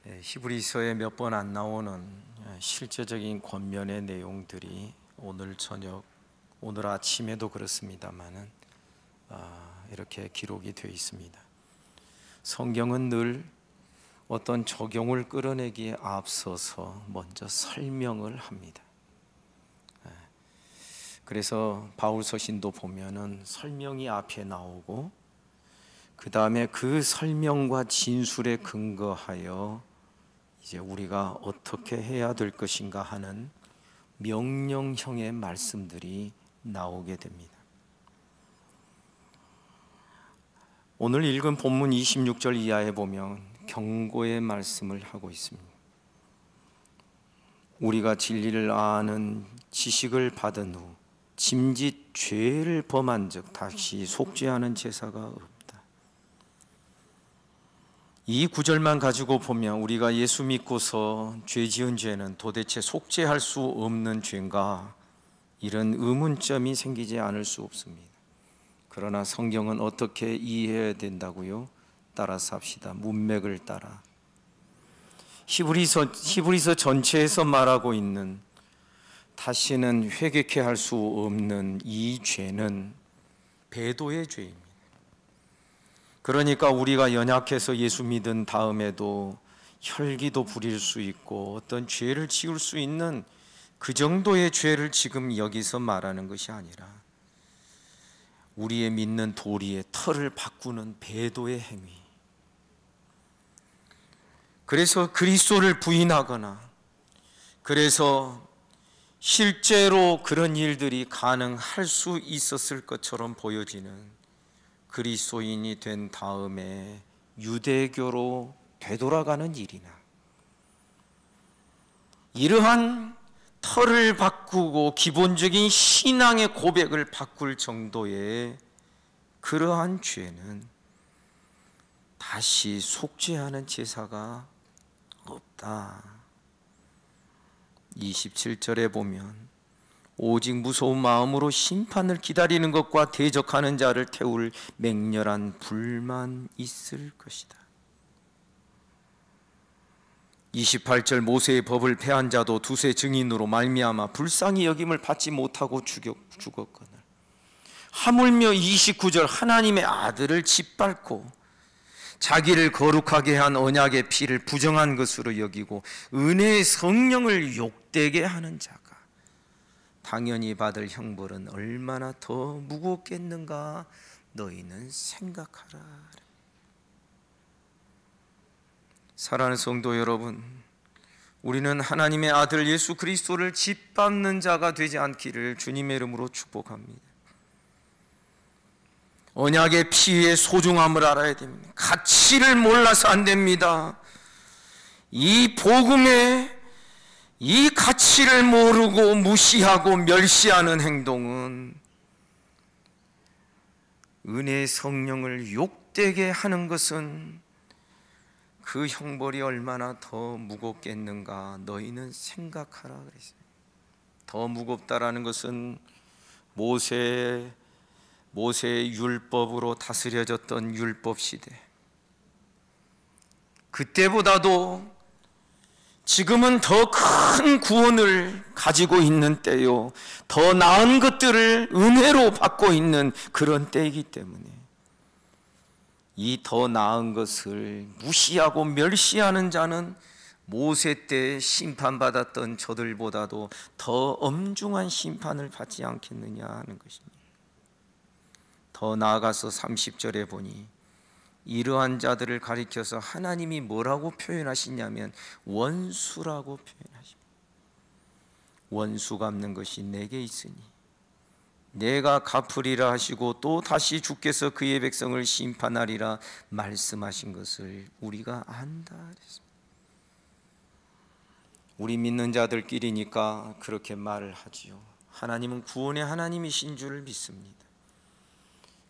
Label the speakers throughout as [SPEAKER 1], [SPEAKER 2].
[SPEAKER 1] 히브리서에 몇 번 안 나오는 실제적인 권면의 내용들이 오늘 저녁, 오늘 아침에도 그렇습니다만은 이렇게 기록이 되어 있습니다. 성경은 늘 어떤 적용을 끌어내기에 앞서서 먼저 설명을 합니다. 그래서 바울 서신도 보면은 설명이 앞에 나오고 그 다음에 그 설명과 진술에 근거하여 이제 우리가 어떻게 해야 될 것인가 하는 명령형의 말씀들이 나오게 됩니다. 오늘 읽은 본문 26절 이하에 보면 경고의 말씀을 하고 있습니다. 우리가 진리를 아는 지식을 받은 후 짐짓 죄를 범한 즉 다시 속죄하는 제사가 없다. 이 구절만 가지고 보면 우리가 예수 믿고서 죄 지은 죄는 도대체 속죄할 수 없는 죄인가, 이런 의문점이 생기지 않을 수 없습니다. 그러나 성경은 어떻게 이해해야 된다고요? 따라서 합시다. 문맥을 따라. 히브리서 전체에서 말하고 있는 다시는 회개케 할 수 없는 이 죄는 배도의 죄입니다. 그러니까 우리가 연약해서 예수 믿은 다음에도 혈기도 부릴 수 있고 어떤 죄를 지을 수 있는 그 정도의 죄를 지금 여기서 말하는 것이 아니라 우리의 믿는 도리의 털을 바꾸는 배도의 행위. 그래서 그리스도를 부인하거나, 그래서 실제로 그런 일들이 가능할 수 있었을 것처럼 보여지는 그리스도인이 된 다음에 유대교로 되돌아가는 일이나, 이러한 털을 바꾸고 기본적인 신앙의 고백을 바꿀 정도의 그러한 죄는 다시 속죄하는 제사가 없다. 27절에 보면 오직 무서운 마음으로 심판을 기다리는 것과 대적하는 자를 태울 맹렬한 불만 있을 것이다. 28절 모세의 법을 폐한 자도 두세 증인으로 말미암아 불쌍히 여김을 받지 못하고 죽었거늘, 하물며 29절 하나님의 아들을 짓밟고 자기를 거룩하게 한 언약의 피를 부정한 것으로 여기고 은혜의 성령을 욕되게 하는 자가 당연히 받을 형벌은 얼마나 더 무겁겠는가 너희는 생각하라. 사랑하는 성도 여러분, 우리는 하나님의 아들 예수 그리스도를 짓밟는 자가 되지 않기를 주님의 이름으로 축복합니다. 언약의 피의 소중함을 알아야 됩니다. 가치를 몰라서 안 됩니다. 이 복음의 이 가치를 모르고 무시하고 멸시하는 행동은 은혜의 성령을 욕되게 하는 것은 그 형벌이 얼마나 더 무겁겠는가 너희는 생각하라 그랬어요. 더 무겁다라는 것은 모세의 율법으로 다스려졌던 율법 시대, 그때보다도 지금은 더 큰 구원을 가지고 있는 때요, 더 나은 것들을 은혜로 받고 있는 그런 때이기 때문에 이 더 나은 것을 무시하고 멸시하는 자는 모세 때 심판받았던 저들보다도 더 엄중한 심판을 받지 않겠느냐 하는 것입니다. 더 나아가서 30절에 보니 이러한 자들을 가리켜서 하나님이 뭐라고 표현하시냐면 원수라고 표현하십니다. 원수 갚는 것이 내게 있으니 내가 갚으리라 하시고 또 다시 주께서 그의 백성을 심판하리라 말씀하신 것을 우리가 안다 그랬습니다. 우리 믿는 자들끼리니까 그렇게 말을 하지요. 하나님은 구원의 하나님이신 줄 믿습니다.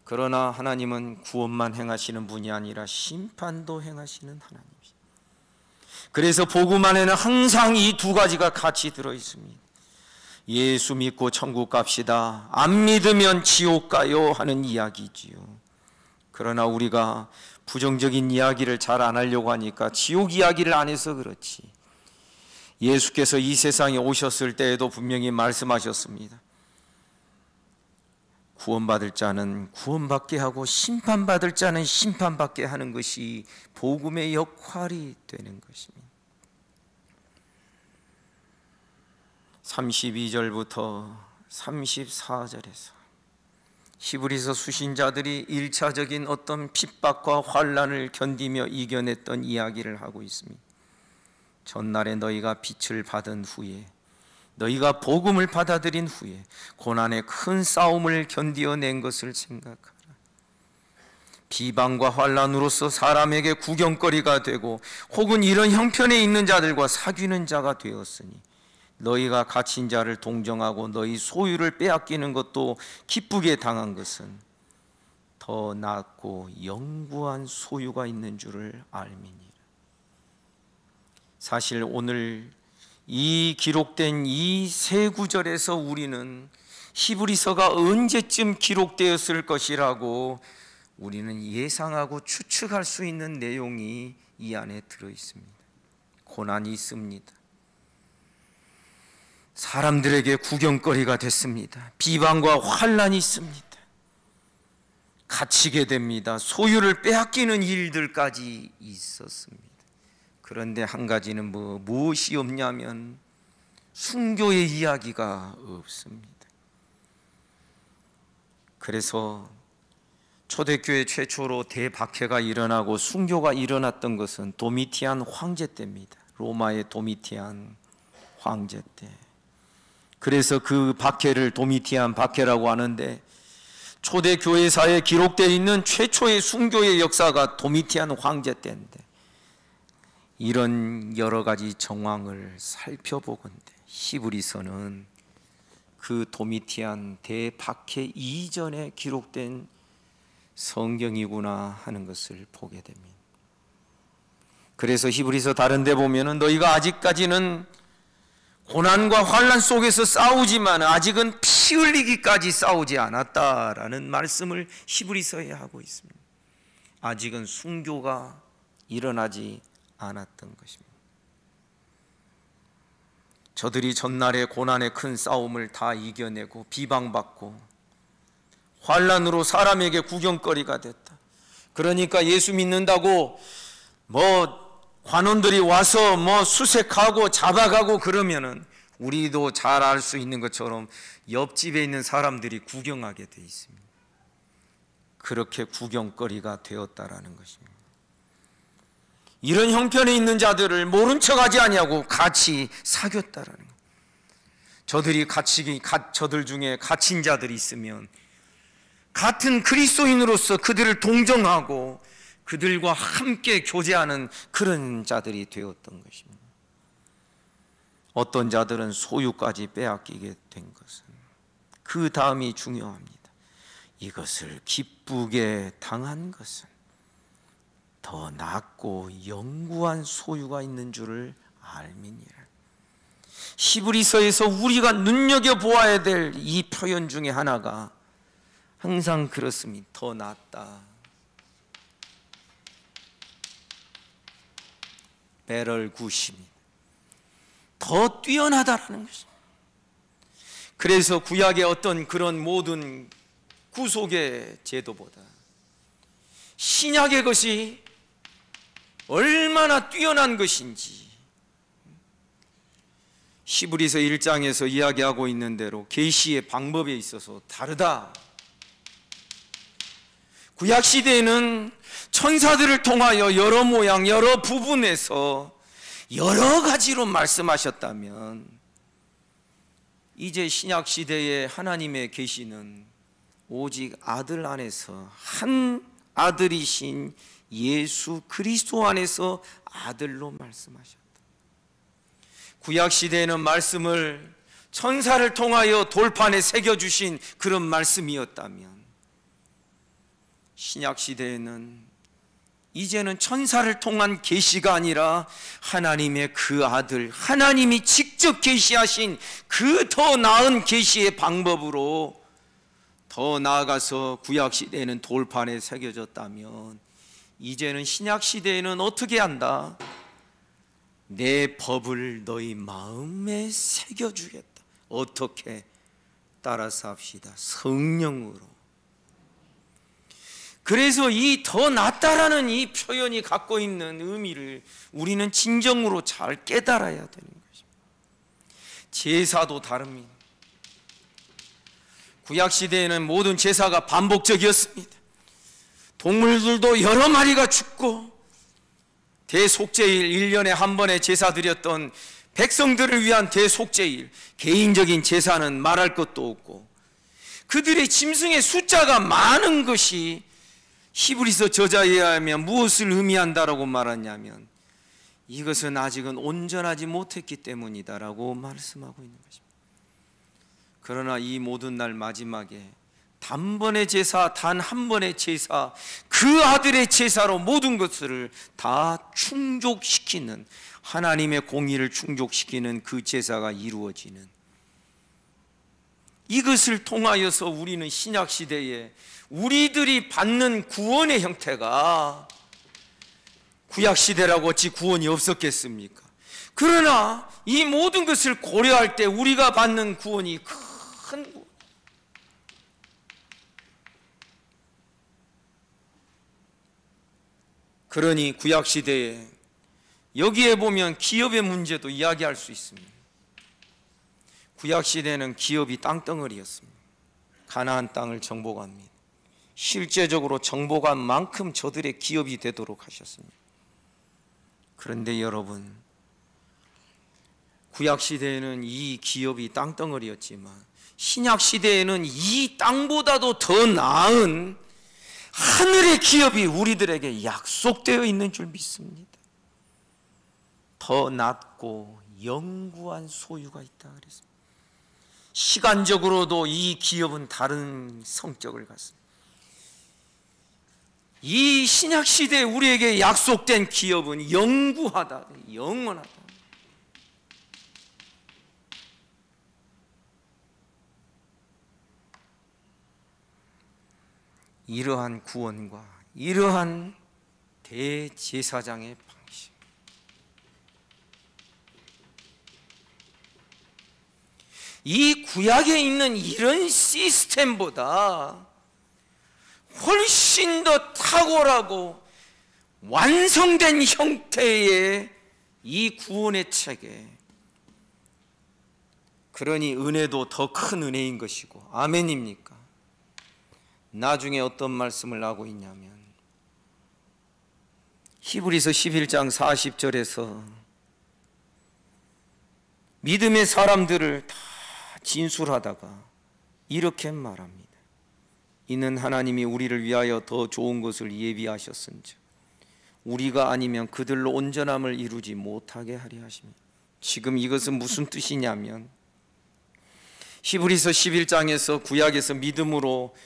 [SPEAKER 1] 그러나 하나님은 구원만 행하시는 분이 아니라 심판도 행하시는 하나님이십니다. 그래서 복음 안에는 항상 이 두 가지가 같이 들어있습니다. 예수 믿고 천국 갑시다, 안 믿으면 지옥 가요 하는 이야기지요. 그러나 우리가 부정적인 이야기를 잘 안 하려고 하니까 지옥 이야기를 안 해서 그렇지, 예수께서 이 세상에 오셨을 때에도 분명히 말씀하셨습니다. 구원받을 자는 구원받게 하고 심판받을 자는 심판받게 하는 것이 복음의 역할이 되는 것입니다. 32절부터 34절에서 히브리서 수신자들이 1차적인 어떤 핍박과 환난을 견디며 이겨냈던 이야기를 하고 있습니다. 전날에 너희가 빛을 받은 후에, 너희가 복음을 받아들인 후에 고난의 큰 싸움을 견디어낸 것을 생각하라. 비방과 환난으로서 사람에게 구경거리가 되고 혹은 이런 형편에 있는 자들과 사귀는 자가 되었으니 너희가 갇힌 자를 동정하고 너희 소유를 빼앗기는 것도 기쁘게 당한 것은 더 낫고 영구한 소유가 있는 줄을 알미니라. 사실 오늘 이 기록된 이 세 구절에서 우리는 히브리서가 언제쯤 기록되었을 것이라고 우리는 예상하고 추측할 수 있는 내용이 이 안에 들어 있습니다. 고난이 있습니다. 사람들에게 구경거리가 됐습니다. 비방과 환난이 있습니다. 갇히게 됩니다. 소유를 빼앗기는 일들까지 있었습니다. 그런데 한 가지는 무엇이 없냐면 순교의 이야기가 없습니다. 그래서 초대교회 최초로 대박해가 일어나고 순교가 일어났던 것은 도미티안 황제 때입니다. 로마의 도미티안 황제 때. 그래서 그 박해를 도미티안 박해라고 하는데, 초대교회사에 기록되어 있는 최초의 순교의 역사가 도미티안 황제 때인데, 이런 여러 가지 정황을 살펴보건대 히브리서는 그 도미티안 대박해 이전에 기록된 성경이구나 하는 것을 보게 됩니다. 그래서 히브리서 다른 데 보면은 너희가 아직까지는 고난과 환난 속에서 싸우지만 아직은 피 흘리기까지 싸우지 않았다라는 말씀을 히브리서에 하고 있습니다. 아직은 순교가 일어나지 않았던 것입니다. 저들이 전날의 고난의 큰 싸움을 다 이겨내고 비방받고 환난으로 사람에게 구경거리가 됐다. 그러니까 예수 믿는다고 관원들이 와서 수색하고 잡아가고 그러면은 우리도 잘 알 수 있는 것처럼 옆집에 있는 사람들이 구경하게 돼 있습니다. 그렇게 구경거리가 되었다라는 것입니다. 이런 형편에 있는 자들을 모른 척하지 아니하고 같이 사귀었다라는 거예요. 저들 중에 갇힌 자들이 있으면 같은 그리스도인으로서 그들을 동정하고 그들과 함께 교제하는 그런 자들이 되었던 것입니다. 어떤 자들은 소유까지 빼앗기게 된 것은 그 다음이 중요합니다. 이것을 기쁘게 당한 것은 더 낫고 영구한 소유가 있는 줄을 알미니라. 히브리서에서 우리가 눈여겨보아야 될 이 표현 중에 하나가 항상 그렇습니다. 더 낫다. better 굿입니다. 더 뛰어나다라는 것입니다. 그래서 구약의 어떤 그런 모든 구속의 제도보다 신약의 것이 얼마나 뛰어난 것인지 히브리서 1장에서 이야기하고 있는 대로 계시의 방법에 있어서 다르다. 구약 시대에는 천사들을 통하여 여러 모양 여러 부분에서 여러 가지로 말씀하셨다면, 이제 신약 시대의 하나님의 계시는 오직 아들 안에서, 한 아들이신 예수 그리스도 안에서 아들로 말씀하셨다. 구약 시대에는 말씀을 천사를 통하여 돌판에 새겨주신 그런 말씀이었다면, 신약 시대에는 이제는 천사를 통한 계시가 아니라 하나님의 그 아들, 하나님이 직접 계시하신 그 더 나은 계시의 방법으로 더 더 나아가서 구약시대에는 돌판에 새겨졌다면 이제는 신약시대에는 어떻게 한다? 내 법을 너희 마음에 새겨주겠다. 어떻게? 따라서 합시다. 성령으로. 그래서 이 더 낫다라는 이 표현이 갖고 있는 의미를 우리는 진정으로 잘 깨달아야 되는 것입니다. 제사도 다릅니다. 구약시대에는 모든 제사가 반복적이었습니다. 동물들도 여러 마리가 죽고 대속죄일 1년에 한 번의 제사 드렸던 백성들을 위한 대속죄일, 개인적인 제사는 말할 것도 없고 그들의 짐승의 숫자가 많은 것이 히브리서 저자에 의하면 무엇을 의미한다라고 말하냐면 이것은 아직은 온전하지 못했기 때문이다라고 말씀하고 있는 것입니다. 그러나 이 모든 날 마지막에 단번의 제사, 단 한 번의 제사, 그 아들의 제사로 모든 것을 다 충족시키는, 하나님의 공의를 충족시키는 그 제사가 이루어지는, 이것을 통하여서 우리는 신약시대에 우리들이 받는 구원의 형태가, 구약시대라고 어찌 구원이 없었겠습니까? 그러나 이 모든 것을 고려할 때 우리가 받는 구원이 큰 구원, 그러니 구약시대에 여기에 보면 기업의 문제도 이야기할 수 있습니다. 구약시대는 기업이 땅덩어리였습니다. 가나안 땅을 정복합니다. 실제적으로 정복한 만큼 저들의 기업이 되도록 하셨습니다. 그런데 여러분, 구약시대에는 이 기업이 땅덩어리였지만 신약시대에는 이 땅보다도 더 나은 하늘의 기업이 우리들에게 약속되어 있는 줄 믿습니다. 더 낮고 영구한 소유가 있다 그랬습니다. 시간적으로도 이 기업은 다른 성격을 갖습니다. 이 신약시대에 우리에게 약속된 기업은 영구하다, 영원하다. 이러한 구원과 이러한 대제사장의 방식, 이 구약에 있는 이런 시스템보다 훨씬 더 탁월하고 완성된 형태의 이 구원의 체계, 그러니 은혜도 더 큰 은혜인 것이고, 아멘입니까? 나중에 어떤 말씀을 하고 있냐면 히브리서 11장 40절에서 믿음의 사람들을 다 진술하다가 이렇게 말합니다. 이는 하나님이 우리를 위하여 더 좋은 것을 예비하셨은즉 우리가 아니면 그들로 온전함을 이루지 못하게 하려 하십니다. 지금 이것은 무슨 뜻이냐면 히브리서 11장에서 구약에서 믿음으로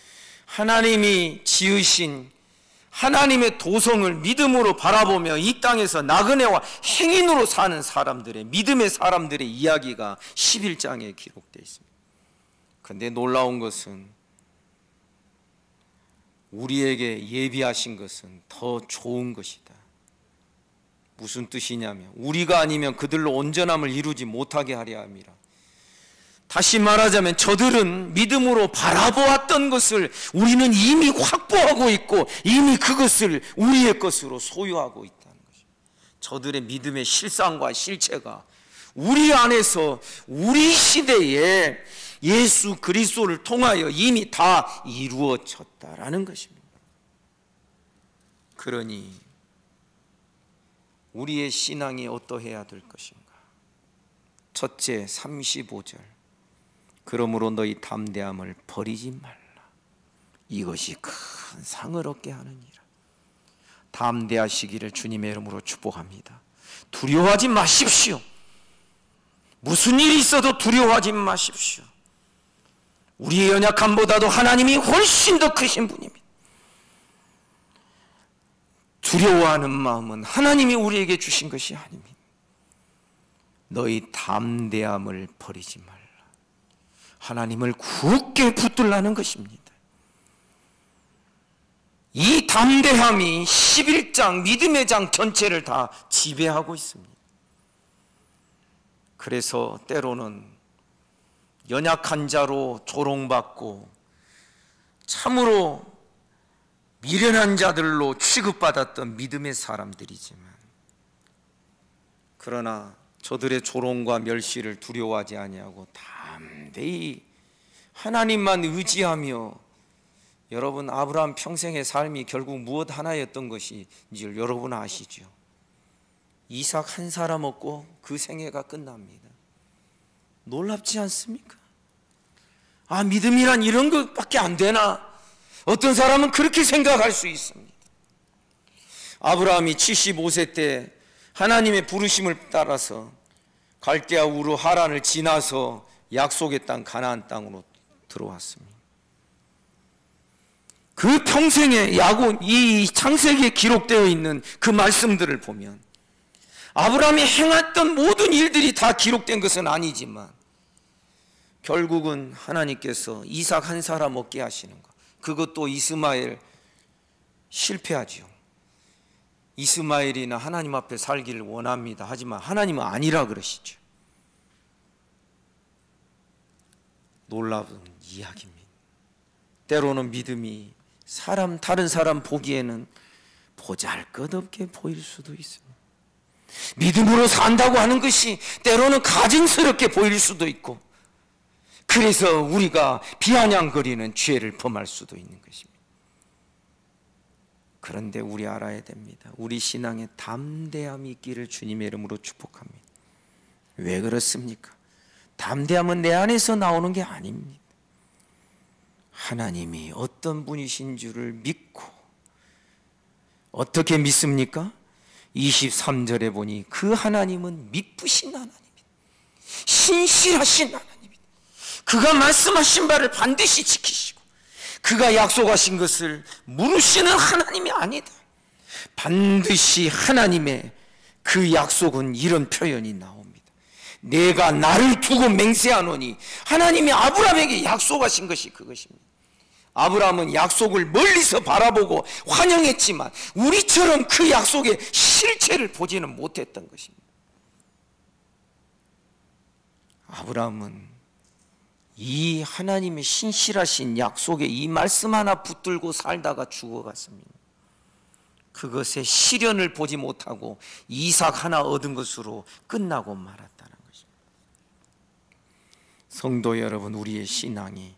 [SPEAKER 1] 하나님이 지으신 하나님의 도성을 믿음으로 바라보며 이 땅에서 나그네와 행인으로 사는 사람들의, 믿음의 사람들의 이야기가 11장에 기록되어 있습니다. 그런데 놀라운 것은 우리에게 예비하신 것은 더 좋은 것이다. 무슨 뜻이냐면 우리가 아니면 그들로 온전함을 이루지 못하게 하려 함이라. 다시 말하자면 저들은 믿음으로 바라보았던 것을 우리는 이미 확보하고 있고 이미 그것을 우리의 것으로 소유하고 있다는 것입니다. 저들의 믿음의 실상과 실체가 우리 안에서 우리 시대에 예수 그리스도를 통하여 이미 다 이루어졌다라는 것입니다. 그러니 우리의 신앙이 어떠해야 될 것인가? 첫째, 35절. 그러므로 너희 담대함을 버리지 말라. 이것이 큰 상을 얻게 하느니라. 담대하시기를 주님의 이름으로 축복합니다. 두려워하지 마십시오. 무슨 일이 있어도 두려워하지 마십시오. 우리의 연약함보다도 하나님이 훨씬 더 크신 분입니다. 두려워하는 마음은 하나님이 우리에게 주신 것이 아닙니다. 너희 담대함을 버리지 말라. 하나님을 굳게 붙들라는 것입니다. 이 담대함이 11장 믿음의 장 전체를 다 지배하고 있습니다. 그래서 때로는 연약한 자로 조롱받고 참으로 미련한 자들로 취급받았던 믿음의 사람들이지만, 그러나 저들의 조롱과 멸시를 두려워하지 아니하고 담대히 하나님만 의지하며, 여러분 아브라함 평생의 삶이 결국 무엇 하나였던 것인지 여러분 아시죠? 이삭 한 사람 얻고 그 생애가 끝납니다. 놀랍지 않습니까? 아, 믿음이란 이런 것밖에 안 되나? 어떤 사람은 그렇게 생각할 수 있습니다. 아브라함이 75세 때 하나님의 부르심을 따라서 갈대아 우르 하란을 지나서 약속의 땅 가나안 땅으로 들어왔습니다. 그 평생의 이 창세기에 기록되어 있는 그 말씀들을 보면 아브라함이 행했던 모든 일들이 다 기록된 것은 아니지만 결국은 하나님께서 이삭 한 사람 얻게 하시는 것, 그것도 이스마엘 실패하지요. 이스마엘이나 하나님 앞에 살기를 원합니다. 하지만 하나님은 아니라 그러시죠. 놀라운 이야기입니다. 때로는 믿음이 다른 사람 보기에는 보잘것없게 보일 수도 있습니다. 믿음으로 산다고 하는 것이 때로는 가증스럽게 보일 수도 있고, 그래서 우리가 비아냥거리는 죄를 범할 수도 있는 것입니다. 그런데 우리 알아야 됩니다. 우리 신앙에 담대함이 있기를 주님의 이름으로 축복합니다. 왜 그렇습니까? 담대함은 내 안에서 나오는 게 아닙니다. 하나님이 어떤 분이신 줄을 믿고, 어떻게 믿습니까? 23절에 보니 그 하나님은 미쁘신 하나님입니다. 신실하신 하나님입니다. 그가 말씀하신 바를 반드시 지키시고, 그가 약속하신 것을 무르시는 하나님이 아니다. 반드시 하나님의 그 약속은 이런 표현이 나옵니다. 내가 나를 두고 맹세하노니, 하나님이 아브라함에게 약속하신 것이 그것입니다. 아브라함은 약속을 멀리서 바라보고 환영했지만 우리처럼 그 약속의 실체를 보지는 못했던 것입니다. 아브라함은 이 하나님의 신실하신 약속에 이 말씀 하나 붙들고 살다가 죽어갔습니다. 그것의 실현을 보지 못하고 이삭 하나 얻은 것으로 끝나고 말았다는 것입니다. 성도 여러분, 우리의 신앙이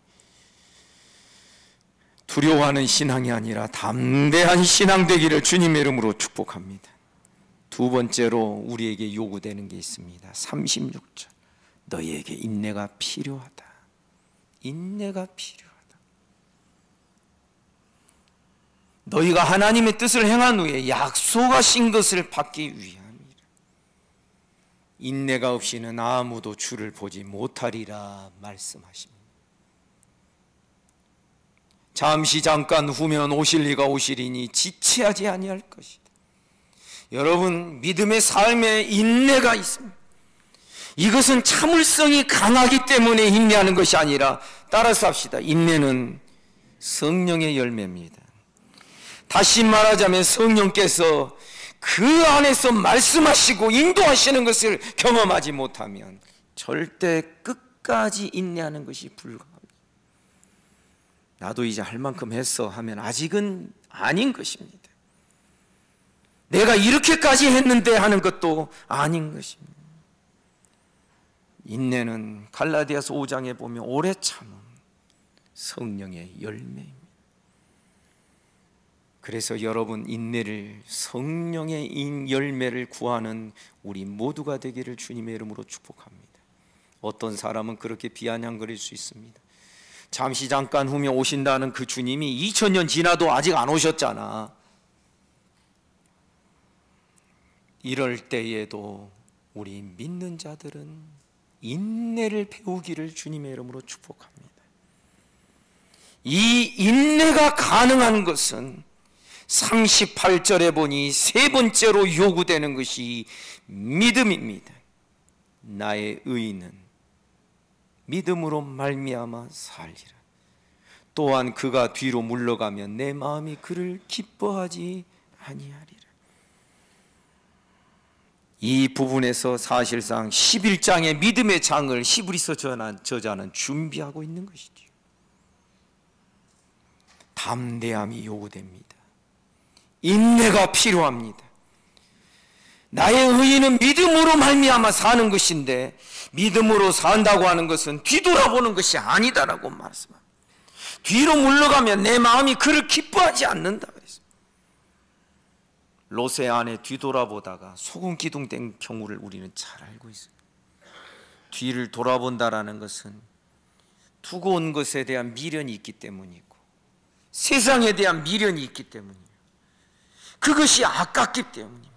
[SPEAKER 1] 두려워하는 신앙이 아니라 담대한 신앙 되기를 주님의 이름으로 축복합니다. 두 번째로 우리에게 요구되는 게 있습니다. 36절, 너희에게 인내가 필요하다. 인내가 필요하다. 너희가 하나님의 뜻을 행한 후에 약속하신 것을 받기 위함이라. 인내가 없이는 아무도 주를 보지 못하리라 말씀하십니다. 잠시 잠깐 후면 오실 이가 오시리니 지체하지 아니할 것이다. 여러분, 믿음의 삶에 인내가 있습니다. 이것은 참을성이 강하기 때문에 인내하는 것이 아니라, 따라서 합시다. 인내는 성령의 열매입니다. 다시 말하자면 성령께서 그 안에서 말씀하시고 인도하시는 것을 경험하지 못하면 절대 끝까지 인내하는 것이 불가합니다. 나도 이제 할 만큼 했어 하면 아직은 아닌 것입니다. 내가 이렇게까지 했는데 하는 것도 아닌 것입니다. 인내는 갈라디아서 5장에 보면 오래 참음, 성령의 열매입니다. 그래서 여러분, 인내를, 성령의 열매를 구하는 우리 모두가 되기를 주님의 이름으로 축복합니다. 어떤 사람은 그렇게 비아냥거릴 수 있습니다. 잠시 잠깐 후면 오신다는 그 주님이 2000년 지나도 아직 안 오셨잖아. 이럴 때에도 우리 믿는 자들은 인내를 배우기를 주님의 이름으로 축복합니다. 이 인내가 가능한 것은 38절에 보니 세 번째로 요구되는 것이 믿음입니다. 나의 의인은 믿음으로 말미암아 살리라. 또한 그가 뒤로 물러가면 내 마음이 그를 기뻐하지 아니하리라. 이 부분에서 사실상 11장의 믿음의 장을 히브리서 저자는 준비하고 있는 것이죠. 담대함이 요구됩니다. 인내가 필요합니다. 나의 의인은 믿음으로 말미암아 사는 것인데, 믿음으로 산다고 하는 것은 뒤돌아보는 것이 아니다라고 말씀합니다. 뒤로 물러가면 내 마음이 그를 기뻐하지 않는다 그랬습니다. 롯의 아내 뒤돌아보다가 소금 기둥된 경우를 우리는 잘 알고 있습니다. 뒤를 돌아본다라는 것은 두고 온 것에 대한 미련이 있기 때문이고, 세상에 대한 미련이 있기 때문이에요. 그것이 아깝기 때문입니다.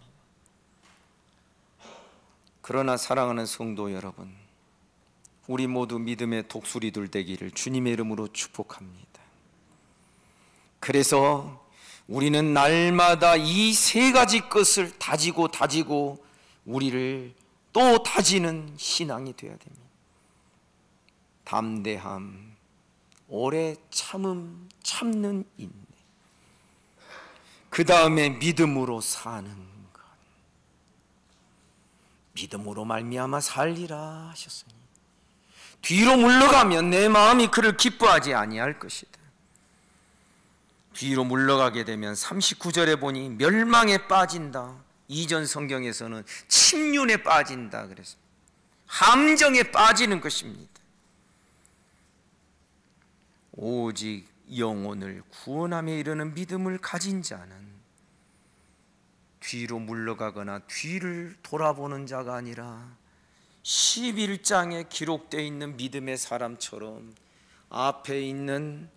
[SPEAKER 1] 그러나 사랑하는 성도 여러분, 우리 모두 믿음의 독수리들 되기를 주님의 이름으로 축복합니다. 그래서 우리는 날마다 이 세 가지 것을 다지고 우리를 또 다지는 신앙이 되어야 됩니다. 담대함, 오래 참음, 참는 인내, 그 다음에 믿음으로 사는 것. 믿음으로 말미암아 살리라 하셨으니 뒤로 물러가면 내 마음이 그를 기뻐하지 아니할 것이다. 뒤로 물러가게 되면 39절에 보니 멸망에 빠진다. 이전 성경에서는 침륜에 빠진다 그랬습니다. 함정에 빠지는 것입니다. 오직 영혼을 구원함에 이르는 믿음을 가진 자는 뒤로 물러가거나 뒤를 돌아보는 자가 아니라 11장에 기록되어 있는 믿음의 사람처럼 앞에 있는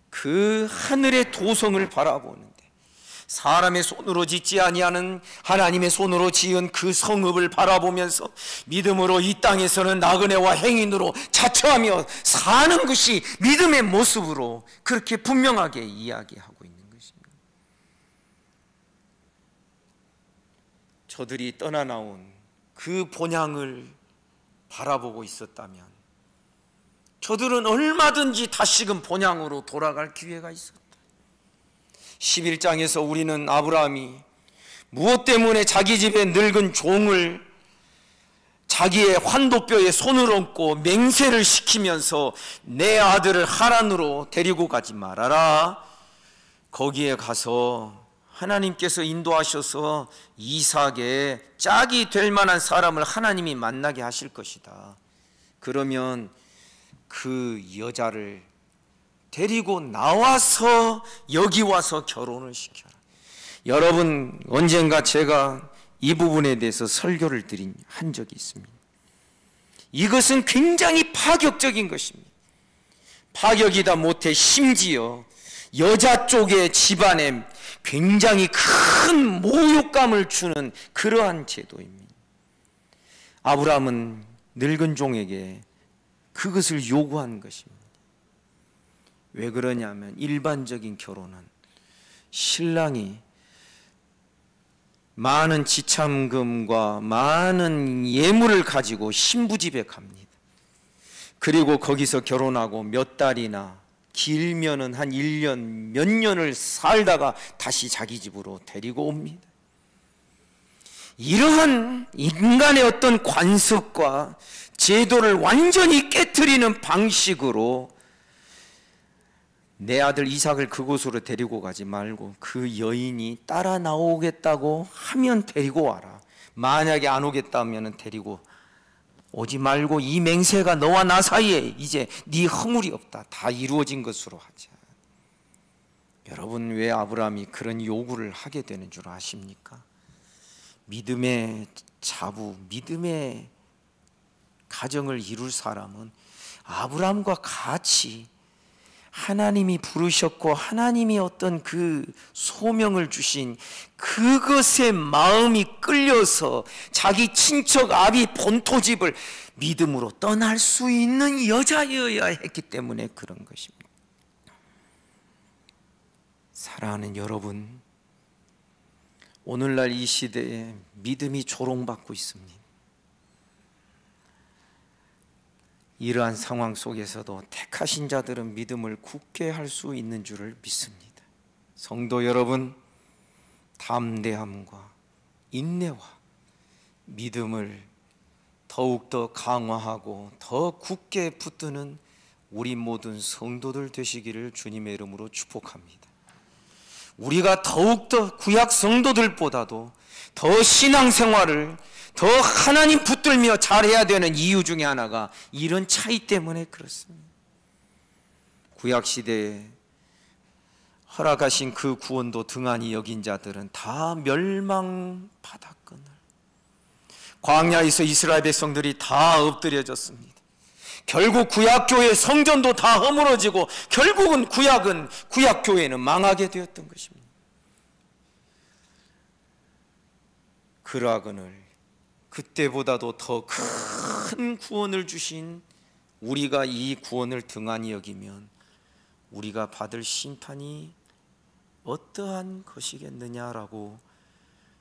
[SPEAKER 1] 그 하늘의 도성을 바라보는데, 사람의 손으로 짓지 아니하는 하나님의 손으로 지은 그 성읍을 바라보면서 믿음으로 이 땅에서는 나그네와 행인으로 자처하며 사는 것이 믿음의 모습으로 그렇게 분명하게 이야기하고 있는 것입니다. 저들이 떠나 나온 그 본향을 바라보고 있었다면 저들은 얼마든지 다시금 본향으로 돌아갈 기회가 있었다. 11장에서 우리는 아브라함이 무엇 때문에 자기 집에 늙은 종을 자기의 환도뼈에 손을 얹고 맹세를 시키면서 내 아들을 하란으로 데리고 가지 말아라, 거기에 가서 하나님께서 인도하셔서 이삭의 짝이 될 만한 사람을 하나님이 만나게 하실 것이다. 그러면 그 여자를 데리고 나와서 여기 와서 결혼을 시켜라. 여러분, 언젠가 제가 이 부분에 대해서 설교를 한 적이 있습니다. 이것은 굉장히 파격적인 것입니다. 파격이다 못해 심지어 여자 쪽의 집안에 굉장히 큰 모욕감을 주는 그러한 제도입니다. 아브라함은 늙은 종에게 그것을 요구한 것입니다. 왜 그러냐면 일반적인 결혼은 신랑이 많은 지참금과 많은 예물을 가지고 신부 집에 갑니다. 그리고 거기서 결혼하고 몇 달이나 길면은 한 1년 몇 년을 살다가 다시 자기 집으로 데리고 옵니다. 이러한 인간의 어떤 관습과 제도를 완전히 깨트리는 방식으로 내 아들 이삭을 그곳으로 데리고 가지 말고 그 여인이 따라 나오겠다고 하면 데리고 와라, 만약에 안 오겠다면 데리고 오지 말고 이 맹세가 너와 나 사이에 이제 네 허물이 없다, 다 이루어진 것으로 하자. 여러분, 왜 아브라함이 그런 요구를 하게 되는 줄 아십니까? 믿음의 자부, 믿음의 가정을 이룰 사람은 아브라함과 같이 하나님이 부르셨고 하나님이 어떤 그 소명을 주신 그것에 마음이 끌려서 자기 친척 아비 본토집을 믿음으로 떠날 수 있는 여자여야 했기 때문에 그런 것입니다. 사랑하는 여러분, 오늘날 이 시대에 믿음이 조롱받고 있습니다. 이러한 상황 속에서도 택하신 자들은 믿음을 굳게 할 수 있는 줄을 믿습니다. 성도 여러분, 담대함과 인내와 믿음을 더욱더 강화하고 더 굳게 붙드는 우리 모든 성도들 되시기를 주님의 이름으로 축복합니다. 우리가 더욱더 구약 성도들보다도 더 신앙생활을 더 하나님 붙들며 잘해야 되는 이유 중에 하나가 이런 차이 때문에 그렇습니다. 구약시대에 허락하신 그 구원도 등한히 여긴 자들은 다 멸망받았거늘 광야에서 이스라엘 백성들이 다 엎드려졌습니다. 결국 구약교회 성전도 다 허물어지고 결국은 구약교회는 망하게 되었던 것입니다. 그러하거늘 그때보다도 더 큰 구원을 주신 우리가 이 구원을 등한히 여기면 우리가 받을 심판이 어떠한 것이겠느냐라고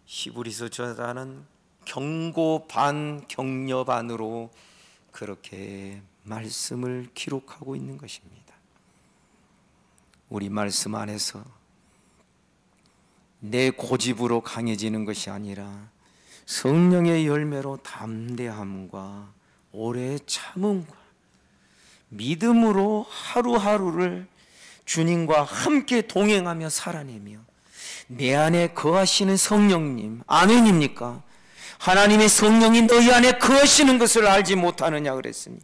[SPEAKER 1] 히브리서 저자는 경고 반 격려 반으로 그렇게 말씀을 기록하고 있는 것입니다. 우리 말씀 안에서 내 고집으로 강해지는 것이 아니라 성령의 열매로 담대함과 오래 참음과 믿음으로 하루하루를 주님과 함께 동행하며 살아내며 내 안에 거하시는 성령님, 아멘입니까? 하나님의 성령이 너희 안에 거하시는 것을 알지 못하느냐 그랬으니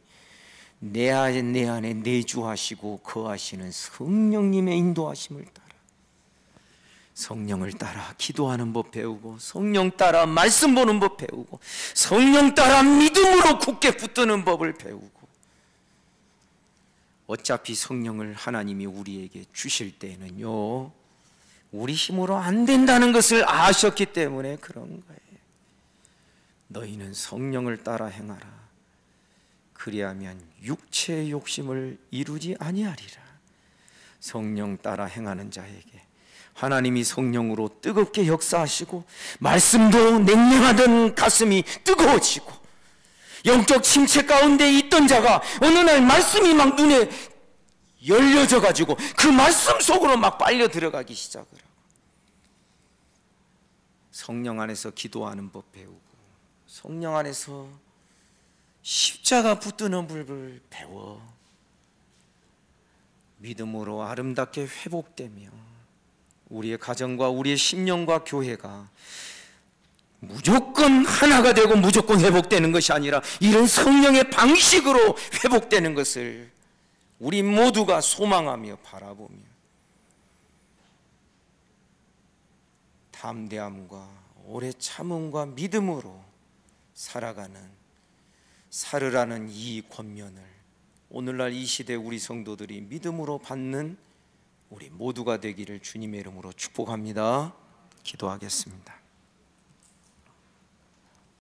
[SPEAKER 1] 내 안에 내주하시고 거하시는 성령님의 인도하심을 따라 성령을 따라 기도하는 법 배우고 성령 따라 말씀 보는 법 배우고 성령 따라 믿음으로 굳게 붙드는 법을 배우고 어차피 성령을 하나님이 우리에게 주실 때는요 우리 힘으로 안 된다는 것을 아셨기 때문에 그런 거예요. 너희는 성령을 따라 행하라. 그리하면 육체의 욕심을 이루지 아니하리라. 성령 따라 행하는 자에게 하나님이 성령으로 뜨겁게 역사하시고 말씀도 냉랭하던 가슴이 뜨거워지고 영적 침체 가운데 있던 자가 어느 날 말씀이 막 눈에 열려져 가지고 그 말씀 속으로 막 빨려 들어가기 시작을 하고 성령 안에서 기도하는 법 배우고 성령 안에서 십자가 붙드는 법을 배워 믿음으로 아름답게 회복되며 우리의 가정과 우리의 심령과 교회가 무조건 하나가 되고 무조건 회복되는 것이 아니라 이런 성령의 방식으로 회복되는 것을 우리 모두가 소망하며 바라보며 담대함과 오래 참음과 믿음으로 살아가는 살으라는 이 권면을 오늘날 이 시대 우리 성도들이 믿음으로 받는 우리 모두가 되기를 주님의 이름으로 축복합니다. 기도하겠습니다.